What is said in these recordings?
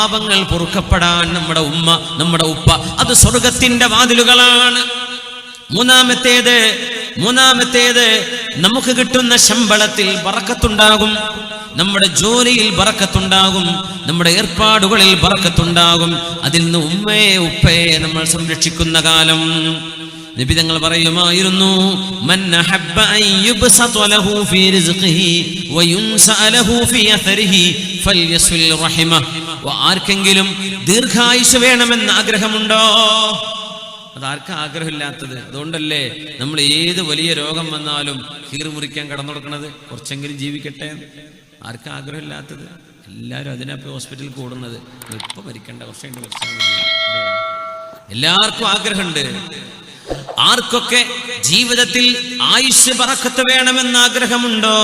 പാപങ്ങൾ പൊറുക്കപ്പെടാൻ നമ്മുടെ ഉമ്മ, നമ്മുടെ ഉപ്പ, അത് സ്വർഗത്തിന്റെ വാതിലുകളാണ്. മൂന്നാമത്തേത് നമുക്ക് കിട്ടുന്ന ശമ്പളത്തിൽ ബറക്കത്തുണ്ടാകും, നമ്മുടെ ജോലിയിൽ ബറക്കത്തുണ്ടാകും, നമ്മുടെ ഏർപ്പാടുകളിൽ ബറക്കത്തുണ്ടാകും. അതിൽ നിന്ന് ഉമ്മയെ ഉപ്പയെ നമ്മൾ സംരക്ഷിക്കുന്ന കാലം നബി തങ്ങൾ പറയുമായിരുന്നു, മൻ അഹബ്ബ അൻ യുബ്സത ലഹു ഫീ റിസ്ഖിഹി വയുൻസ ലഹു ഫീ അഥരിഹി ഫൽയസ്വിൽ റഹിമ. ആർക്കെങ്കിലും ദീർഘായുസ് വേണമെന്ന് ആഗ്രഹമുണ്ടോ? അതാർക്കാ ആഗ്രഹമില്ലാത്തത്? അതുകൊണ്ടല്ലേ നമ്മൾ ഏത് വലിയ രോഗം വന്നാലും കീറി മുറിക്കാൻ കടന്നു കൊടുക്കുന്നത്, കുറച്ചെങ്കിലും ജീവിക്കട്ടെ. ആർക്കാ ആഗ്രഹമില്ലാത്തത്? എല്ലാവരും അതിനപ്പോൾ ഹോസ്പിറ്റലിൽ കൂടുന്നത്. ഇപ്പൊ മരിക്കണ്ട, കുറച്ചുകൊണ്ട് മരിച്ചാൽ മതി. എല്ലാവർക്കും ആഗ്രഹമുണ്ട്. ആർക്കൊക്കെ ജീവിതത്തിൽ ആയുഷ് ബറക്കത്ത് വേണമെന്ന് ആഗ്രഹമുണ്ടോ?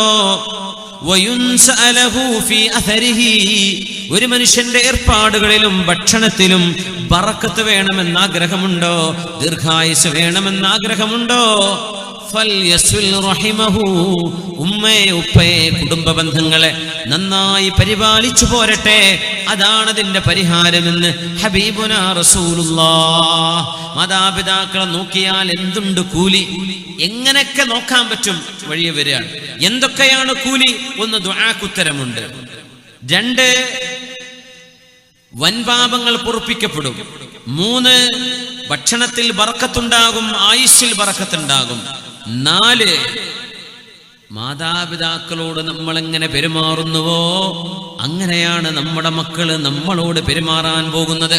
ഒരു മനുഷ്യന്റെ ഏർപ്പാടുകളിലും ഭക്ഷണത്തിലും ബറക്കത്ത് വേണമെന്ന് ആഗ്രഹമുണ്ടോ? ദീർഘായുസ് വേണമെന്ന് ആഗ്രഹമുണ്ടോ? ഉമ്മയെ ഉപ്പയെ കുടുംബ ബന്ധങ്ങളെ നന്നായി പരിപാലിച്ചു പോരട്ടെ. അതാണ് അതിന്റെ പരിഹാരമെന്ന് ഹബീബുനാ റസൂലുള്ളാഹ്. മാതാപിതാക്കളെ നോക്കിയാൽ എന്തുണ്ട് കൂലി? എങ്ങനെയൊക്കെ നോക്കാൻ പറ്റും വഴിയെ വരികയാണ്. എന്തൊക്കെയാണ് കൂലി? ഒന്ന്, ദുആക്കുത്തരമുണ്ട്. 2, വൻപാപങ്ങൾ പൊറുപ്പിക്കപ്പെടും. 3, ഭക്ഷണത്തിൽ ബറക്കത്തുണ്ടാകും, ആയുസ്സിൽ ബറക്കത്തുണ്ടാകും. 4, മാതാപിതാക്കളോട് നമ്മൾ എങ്ങനെ പെരുമാറുന്നുവോ അങ്ങനെയാണ് നമ്മുടെ മക്കള് നമ്മളോട് പെരുമാറാൻ പോകുന്നത്.